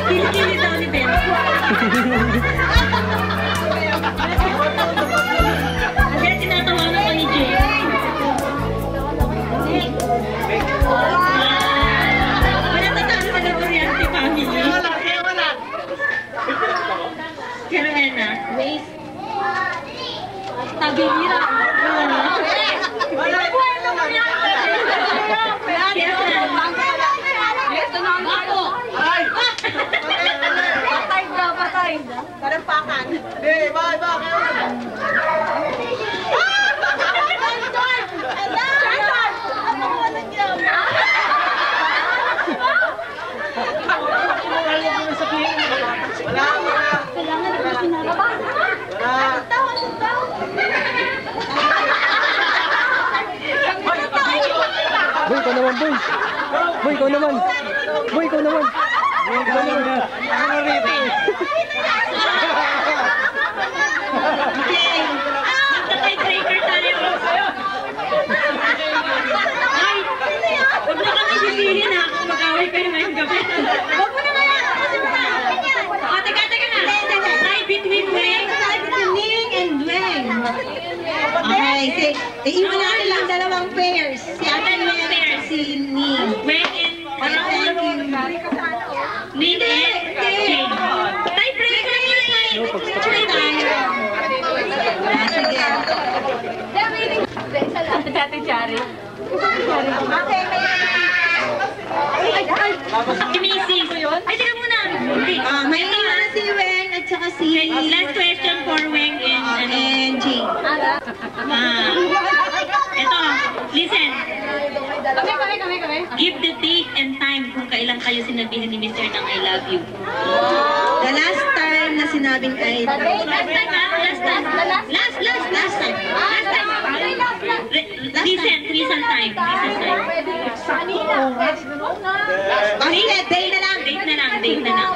Kili-kili daw ni Ben. Kaya tinatawanan ko ni Jay. Wala tatalo na Doriante family. Wala. Carolina. Waste. Tabirira. Patay na. Karampakan. Hey, bye. Boy, ikaw naman, boy. Boy, ikaw naman. Boy, ikaw naman. Ano rito? Okay. Magka-tiebreaker tayo. Ay, huwag na kami sisihin ha kung mag-away kayo ngayong gabi. Huwag mo naman yan. O, teka na. Tie between Weng. Tie between Ning and Weng. Okay, iwan natin lang dalawang pairs. Si Ate Weng at si Ning. Weng and Ning and Jane. Tiebreaker yun eh. Try tayo. Sige. Dati Chari. Kinisis. Ay, teka muna. May iwan na si Weng at saka si... Last question for Weng and Jane. Ito, listen. Kami. Give the date and time kung kailan kayo sinabihan ni Mr. ng I love you. The last time na sinabing I love you. Last time. Recent time. Bakit? Date na lang.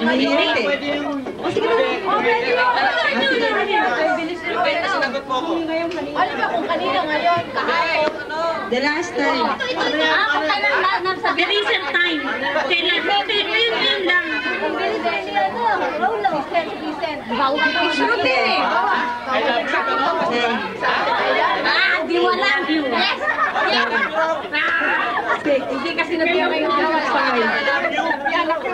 O sige Alam ba kung kanina ngayon, kahapon? The last time. The recent time. Kailan? Yun lang. Shoot eh! Di wala. Yes! Hindi kasi nabiyang ngayon ng sorry. Yan ako.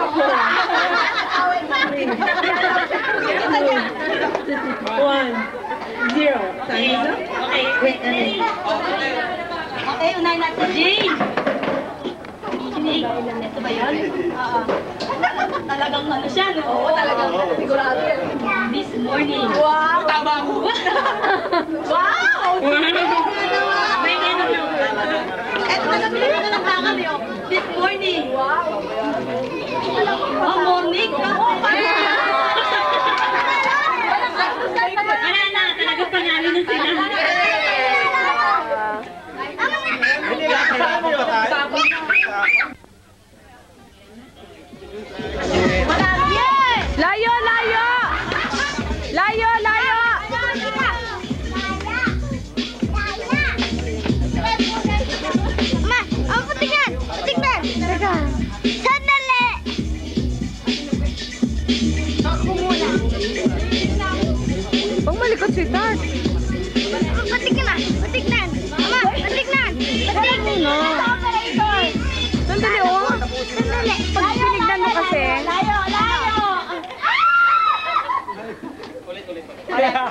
1-0. Okay. Wait, okay, unahin natin. Jane! Ito ba yun? Oo. Talagang ano siya, no? Oo, talagang sigurado yan. This morning. Wow! Tama mo! Wow! May ano lang. Eto na nabili ko na ng tangan yun. This morning. Wow! Oh, morning? Wala na, talagang panalo na sila. Layo! Ma, ang putingan! Tignan! Sandali! Ako muna. Huwag malikot si Tart. Patignan! Mama, patignan! Sandali, oh. Sandali! Pag tinignan mo kasi. Layo!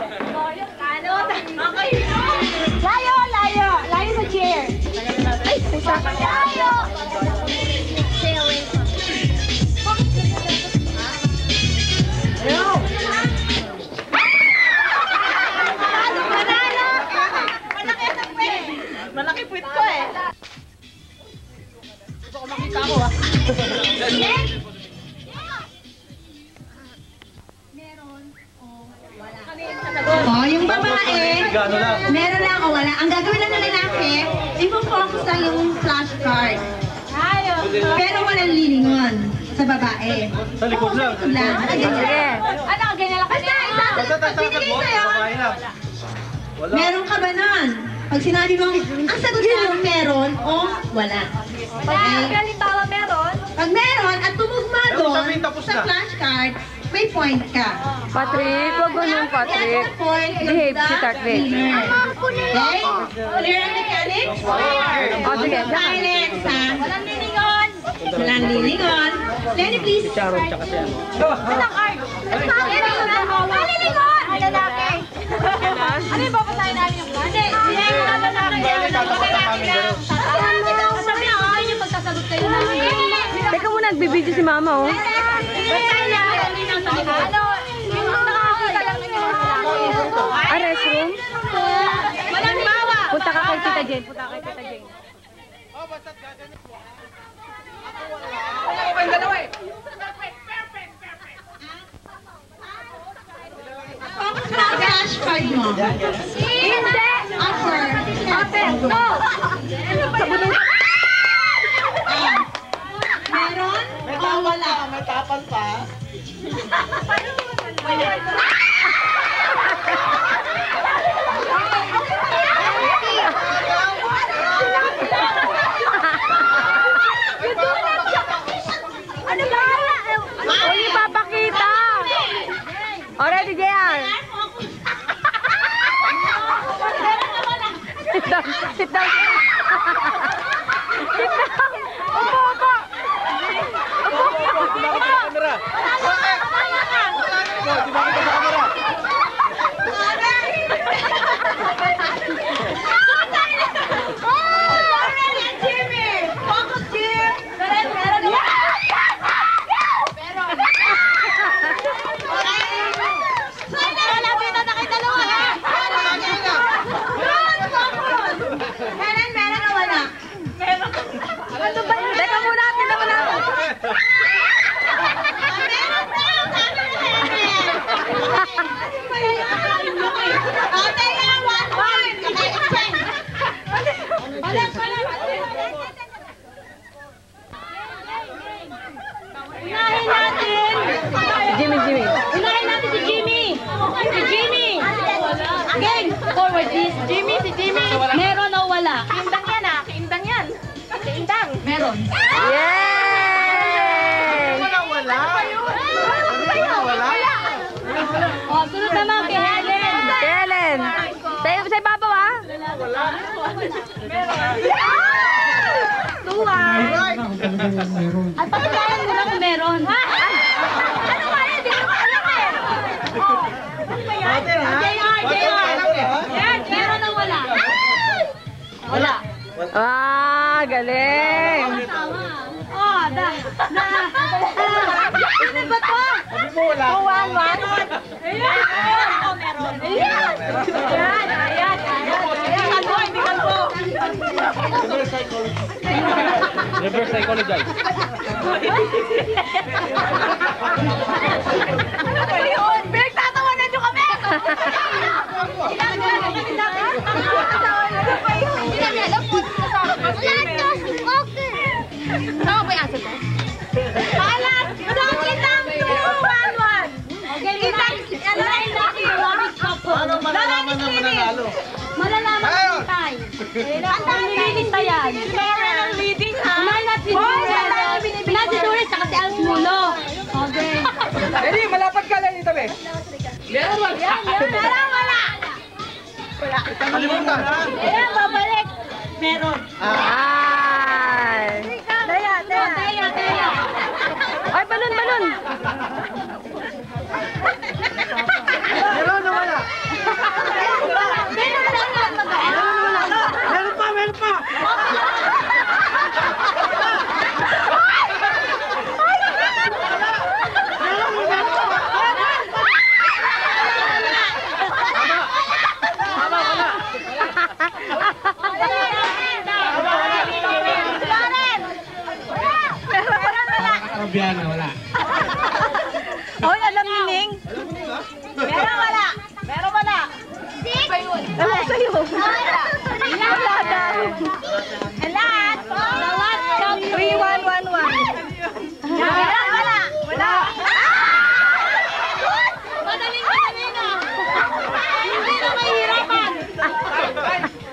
Layo sa chair! Ay, pusa. Layo! Stay away. Malaki puwit ko eh. Ito ko makita ko ah. Oh, yung babae, meron lang o wala. Ang gagawin lang ng lalaki, i-focus lang yung flashcard. Pero walang lilingon sa babae. Sa likod lang. Ano, ganyan lang kasi. Basta, binigay sa'yo. Meron ka ba nun? Pag sinabi mo, ang sagot mo meron o wala. Pag halimbawa meron, Pag meron at tumugma doon sa flashcard, may point ka. Patrick, wag ganun, Patrick. Behave si Patrick. Okay? Clear ang mechanics? O, sige. Silence, ha? walang lilingon. Walang lilingon. Lenny, please. Sharon, tsaka siya. Walang art. Lilingon! Ang lalaki. Ano yung babasahin namin yung class? Hindi, ang lalaki. Sabi na, yung pagsasagot kayo namin. Teka muna, nagbibideo si Mama, oh. Basahin na. Ano? Yung nakakita lang na yung Ah, restroom? walang bawa. Punta ka kay Tita Jane. Punta ka kay Tita Jane. Focus na ang flashcard mo. Hindi! Upper. Upper! No! Meron o wala? May tapan pa. Ano ba? Uy, ipapakita! O, ready, JR? Sit down, sit down. Sit down. Opo, opo. Camera. Di ba kita sa camera? Teka muna, tingnan mo na. Unahin natin! Jimmy. Unahin natin si Jimmy! Si Jimmy! Gang! Forward please! Jimmy! Si Jimmy! Meron o wala? Kiindang yan ah! Kiindang yan! Kiindang! Meron! Yay! Wala. O, sunod naman kay Helen! Helen. Sa ibabaw, ha? At patunayan mo na kung meron! Ano ba yun? Di ko alam eh! JR! Meron o wala? Wala! Ah, galing. Oh, ano ba to? Sabi mo wala. Ayan! Ayan! Ayan! Hindi kalbo! Reverse psychologize. Pinagtatawanan nyo kami! Tama ba yung answer ko? Alat! Don't kitang 2-1-1! Okay, kitang Paano malalaman na mananalo? malalaman ng tay. Ang nililista yan. Meron ang leading ha? Unahin natin si Doris. Unahin si Doris saka si Alsmulo. Okay. Eri, malapad ka lang dito, be. Meron wala. Kalimutan. Ayan, babalik. Meron. Ay. Daya. Ay, balon. Meron na wala. Meron pa. Arabiana, wala. Oy, alam ni Ning. Meron wala. Six. Ewan ko sa'yo. Wala daw. Lahat. 3-1-1-1. Meron wala. Madaling na. Hindi na mahirapan.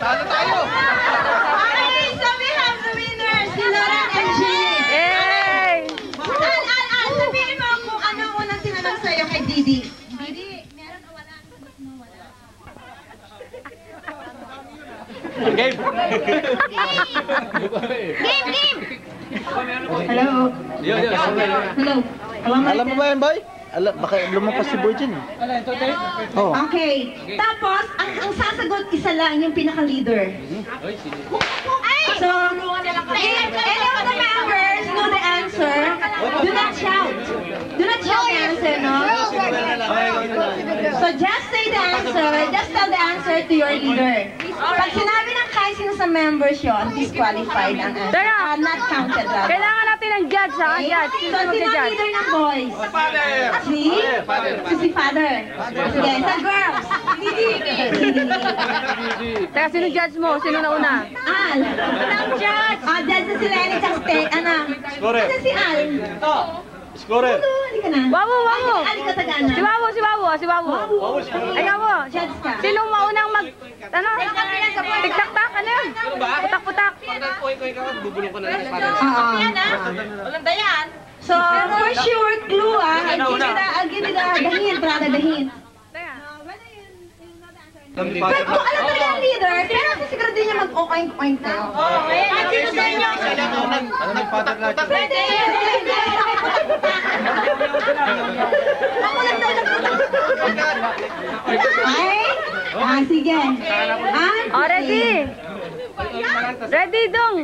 Talo Hello. Hello. Alam mo ba yan, boy? Baka lumabas si boy dyan. Oh. Okay. Tapos, ang sasagot isa lang, yung pinaka-leader. So, if any of the members know the answer, do not shout. Do not shout the answer, no? So, just say the answer. Just tell the answer to your leader. Pag sinabi ng kahit sino sa members yun, disqualified ang answer. Not counted, rather. Kailangan natin ng judge, ha? Judge. So, Sino sino ang mag-judge? leader ng boys? Si Father. Sige, sa girls. Teka, sino judge mo? Sino nauna? Al. Ang judge. Judge na si Lenny tsaka Ste. Ano? Ano si Al? Scorer. Ano? Halika na. Wawo, wawo. Halika tagana. Si Wawo, si Wawo, si Wawo. Ikaw mo. Judge ka. Sino maunang mag... Ano? Tiktak-tak? Ano yun? Putak-putak. So, for sure, clue I'll give you the hint, rather the hint. Teka. Pero kung alam talaga ang leader, pero siguro din niya mag-oink-oink kayo. At sino sa inyo? Pwede! Ako lang daw nagputak. Ay? Sige. Oh, ready? Ready, dong.